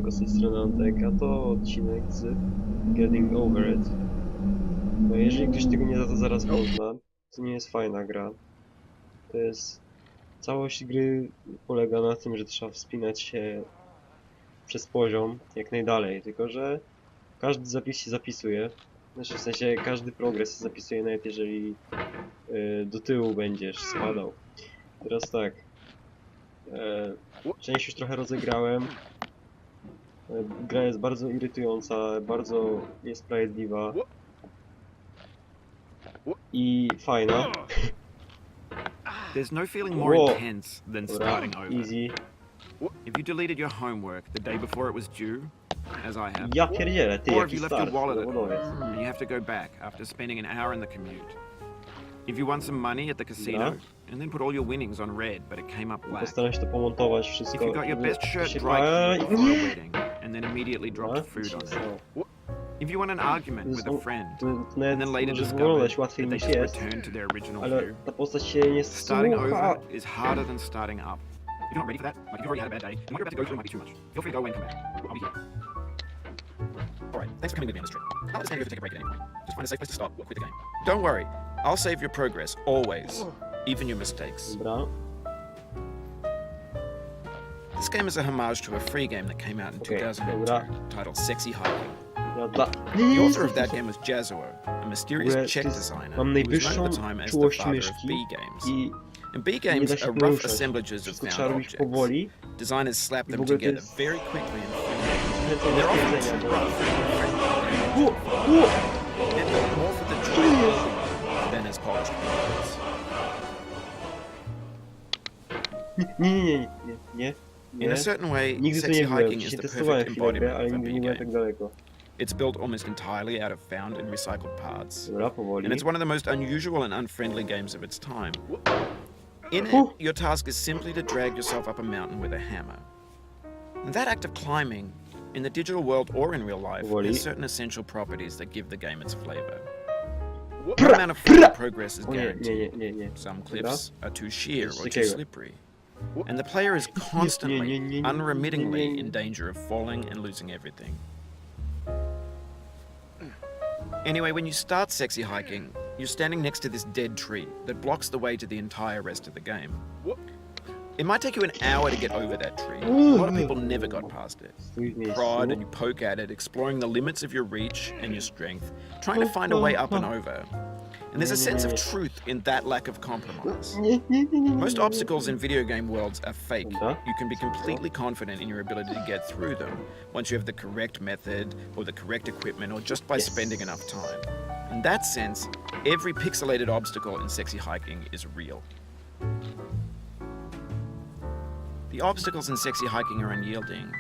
siemanko, z tej strony Antek, a to odcinek z Getting Over It. No jeżeli ktoś tego nie zaraz pozna, to nie jest fajna gra. To jest... Całość gry polega na tym, że trzeba wspinać się przez poziom jak najdalej, tylko że każdy zapis się zapisuje. Znaczy w sensie każdy progres się zapisuje, nawet jeżeli do tyłu będziesz spadał. Teraz tak. Część już trochę rozegrałem. Gra jest bardzo irytująca, bardzo niesprawiedliwa i fajna. There's no feeling more intense than Dobra, starting over. easy. If you deleted your homework the day before it was due, as I have, Ja pierdzielę, ty, or if jaki you left your start, wallet at zawodowiec. home and you have to go back after spending an hour in the commute. If you won some money at the casino and then put all your winnings on red, but it came up black. Postaram się to pomontować If wszystko. you got your best shirt się... dry cleaned before a wedding and then immediately dropped food on it. If you won an argument with a friend and then later discovered that they just returned to their original view. Ta postać się nie Starting słucha. over is harder than starting up. If you're not ready for that, like if you've already had a bad day, and what you're about to go through might be too much. Feel free to go away and come back. I'll be here. Alright, thanks for coming with me on this trip. I'll let this game go to take a break at any point. Just find a safe place to stop or quit the game. Don't worry, I'll save your progress, always. Even your mistakes. Dobra. This game is a homage to a free game that came out in 2002, titled Sexy Hiking. The author of that game was Jazuo, a mysterious Czech designer who was known at the time as the father of B games. And B games are rough assemblages of found objects. Designers slap them together very quickly and they're often too rough and built more for the joy than as polished products. Nie. In a certain way, Nigdy tu sexy nie byłem. hiking is Dzisiaj the testowałem perfect chwilę grę, embodiment ale of a nigdy B nie byłem game. tak daleko. It's built almost entirely out of found and recycled parts. Dobra, powoli. And it's one of the most unusual and unfriendly games of its time. In it, your task is simply to drag yourself up a mountain with a hammer. And that act of climbing, in the digital world or in real life, has certain essential properties that give the game its flavor. No amount of forward progress is guaranteed. Some cliffs are too sheer or too slippery. And the player is constantly, unremittingly in danger of falling and losing everything. Anyway, when you start sexy hiking, you're standing next to this dead tree that blocks the way to the entire rest of the game. It might take you an hour to get over that tree. A lot of people never got past it. You prod and you poke at it, exploring the limits of your reach and your strength, trying to find a way up and over. And there's a sense of truth in that lack of compromise. Most obstacles in video game worlds are fake. You can be completely confident in your ability to get through them once you have the correct method or the correct equipment or just by spending enough time. In that sense, every pixelated obstacle in sexy hiking is real. The obstacles in sexy hiking are unyielding,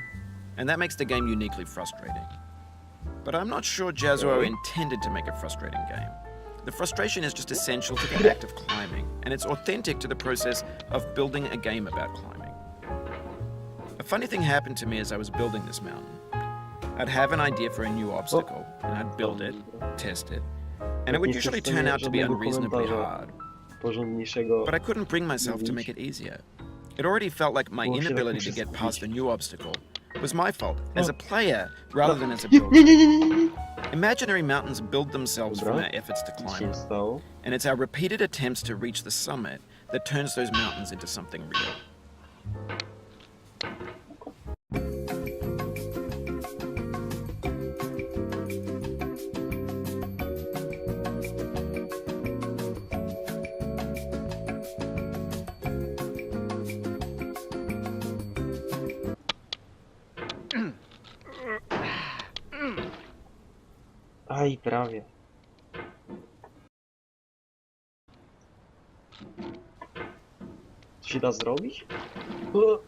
and that makes the game uniquely frustrating. But I'm not sure Jazuo intended to make a frustrating game. The frustration is just essential to the act of climbing, and it's authentic to the process of building a game about climbing. A funny thing happened to me as I was building this mountain. I'd have an idea for a new obstacle, and I'd build it, test it, and it would usually turn out to be unreasonably hard. But I couldn't bring myself to make it easier. It already felt like my inability to get past the new obstacle was my fault, as a player, rather than as a builder. Imaginary mountains build themselves from our efforts to climb them, and it's our repeated attempts to reach the summit that turns those mountains into something real. Aj, prawie. Co się da zrobić? Dobra.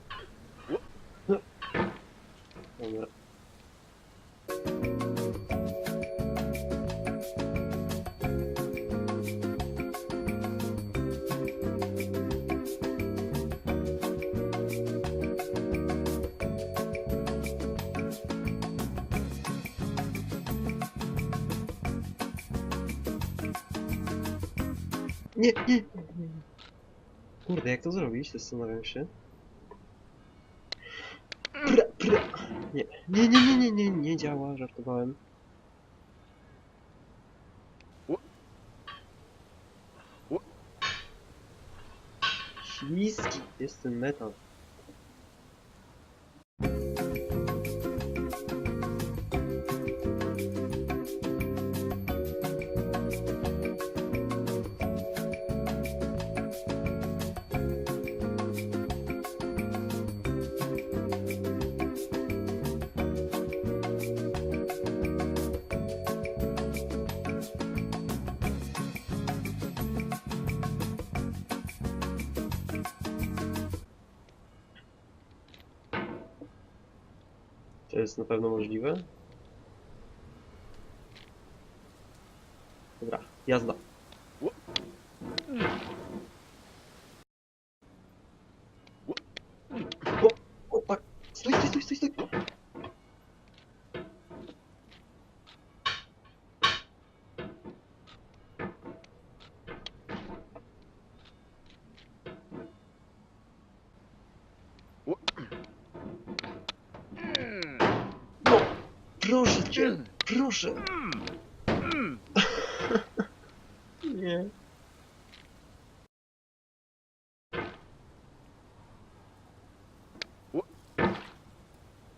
Nie. Kurde, jak to zrobić? Zastanawiam się. Nie działa, żartowałem. Śliski, jest ten metal. To jest na pewno możliwe. Dobra, jazda. O, tak. Stój. No, proszę cię, proszę. Nie.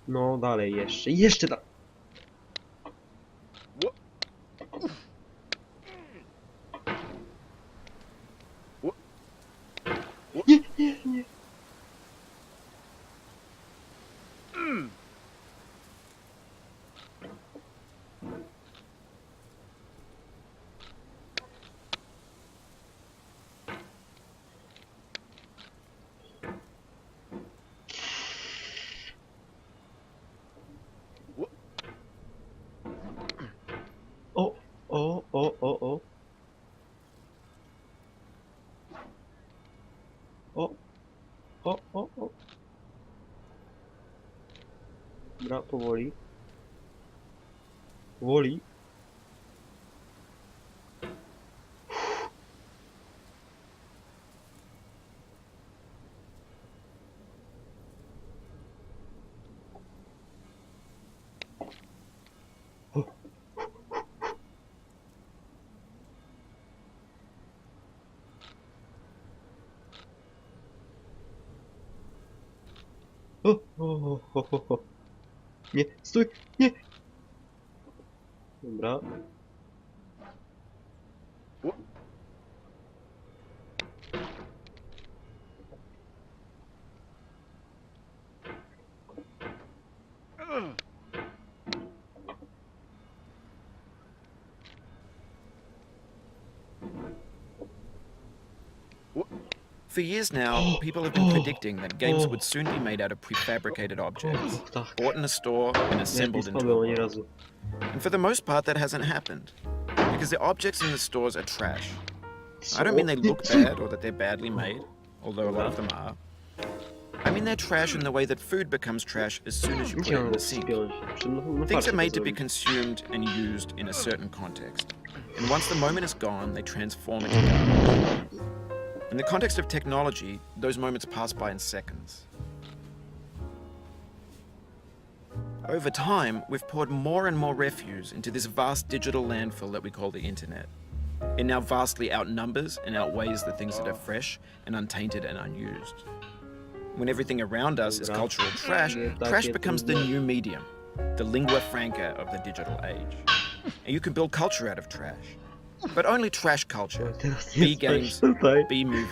No dalej jeszcze dalej. Nie. O. O. Dobra, powoli. Powoli. O. Nie, stój, nie. Dobra. For years now, people have been predicting that games would soon be made out of prefabricated objects, Tak. bought in a store and Nie assembled into a spadłem ani world. razu. And for the most part, that hasn't happened, because the objects in the stores are trash. I don't Co? mean they look bad or that they're badly made, although a lot of them are. I mean they're trash in the way that food becomes trash as soon as you put it in the sink. Things are made to be consumed and used in a certain context. And once the moment is gone, they transform into garbage. In the context of technology, those moments pass by in seconds. Over time, we've poured more and more refuse into this vast digital landfill that we call the internet. It now vastly outnumbers and outweighs the things that are fresh and untainted and unused. When everything around us is cultural trash, trash becomes the new medium, the lingua franca of the digital age. And you can build culture out of trash. But only trash culture. B games, B movies.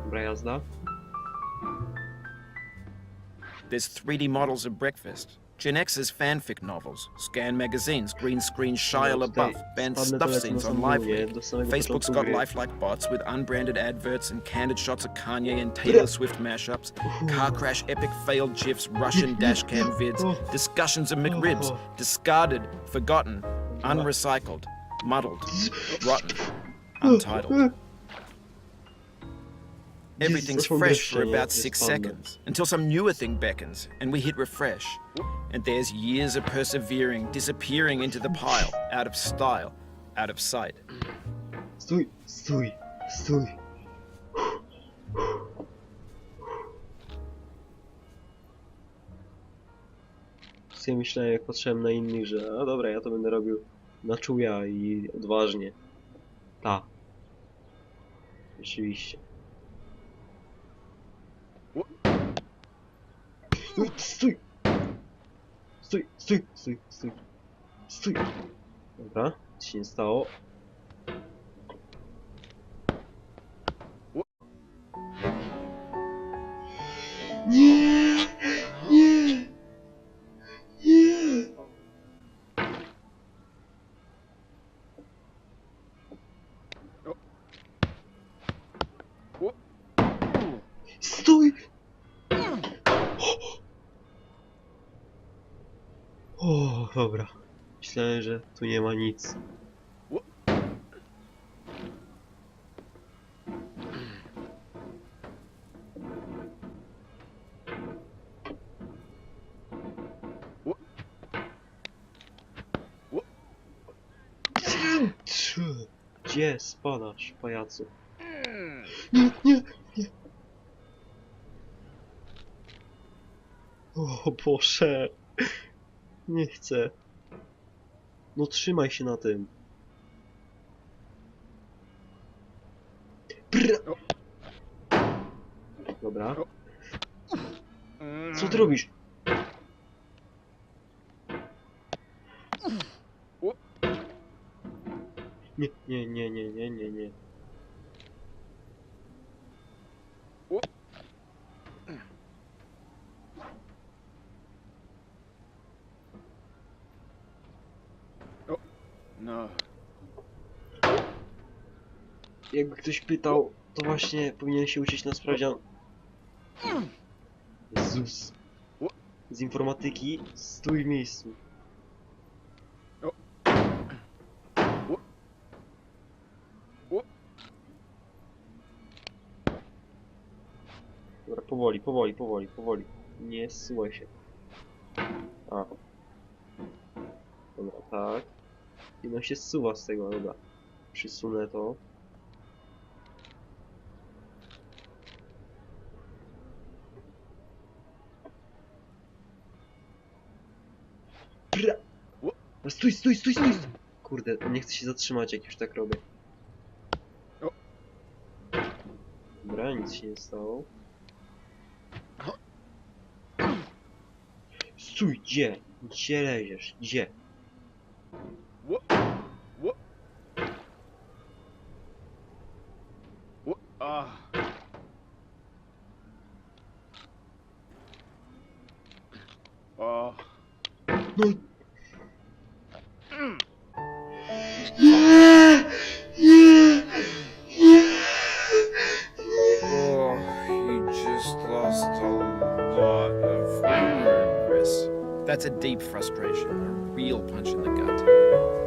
Dobra jazda. There's 3D models of breakfast, Gen X's fanfic novels, scan magazines, green screen Shia LaBeouf, banned stuff scenes on Live Leak. Facebook's got lifelike bots with unbranded adverts and candid shots of Kanye and Taylor Swift mashups, car crash epic failed GIFs, Russian dashcam vids, discussions of McRibs, discarded, forgotten, unrecycled, muddled, rotten, untitled. Everything's są fresh for deszcze, nie? about To jest 6 fajne. seconds, until some newer thing beckons, and we hit refresh. And there's years of persevering disappearing into the pile, out of style, out of sight. Stój, stój, stój. Sobie myślałem, jak patrzyłem na innych, że a dobra, ja to będę robił na czuja i odważnie. Ta. Rzeczywiście. Stój, stój! Stój, stój, stój, stój. Stój! Dobra, nic się nie stało. Nie! Nie! Nie! Stój! O, dobra. Myślałem, że tu nie ma nic. Gdzie spadasz, pajacu? Nie, nie, nie. O Boże. Nie chcę. No trzymaj się na tym. Brr. Dobra. Co ty robisz? Nie, nie, nie, nie, nie, nie, nie. No. Jakby ktoś pytał, to właśnie powinien się uczyć na sprawdzian. Jezus. Z informatyki stój w miejscu. Dobra, powoli, powoli, powoli, powoli. Nie zsuwaj się. A. Dobra, tak. I no się zsuwa z tego, dobra. Przysunę to. Bra! Stój, stój, stój, stój! Kurde, nie chcę się zatrzymać, jak już tak robię. Dobra, nic się nie stało. Stój, gdzie? Gdzie leziesz? Gdzie? No! Nie! Nie! Oh, he just lost a lot of progress. That's a deep frustration, a real punch in the gut.